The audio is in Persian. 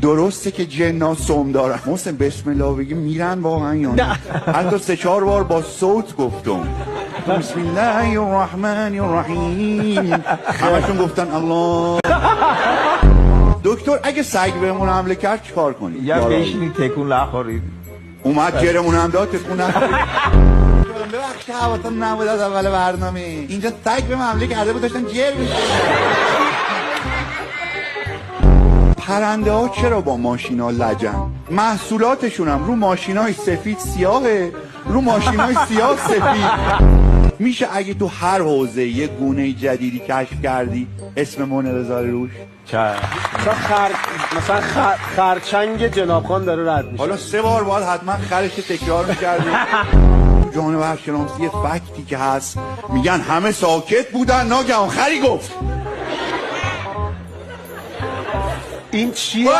درسته که جنا سم دارن محسن بسم الله بگی میرن واقعا یا نه؟ حتی 3-4 بار با صوت گفتم بسم الله الرحمن الرحیم همشون گفتن الله. دکتر اگه سگ بهمون حمله کرد چیکار کنیم؟ یا بشینید تکون نخورید. اومد جرمون هم داد تکون نخورید. ببخشید حواسم نبود از اول برنامه اینجا سگ بهم حمله کرده بود داشتن جر می‌زدن. پرنده ها چرا با ماشینا لجن؟ محصولاتشون هم رو ماشینای سفید سیاهه رو ماشینای سیاه سفید. میشه اگه تو هر حوزه یه گونه جدیدی کشف کردی اسممون بذاری روش؟ مثلا خرچنگ جناب خان داره رد میشه. حالا 3 بار باید حتما خرش تکرار میکردی. جانور شناسی یه فکتی که هست میگن همه ساکت بودن ناگهان خری گفت. این چیه؟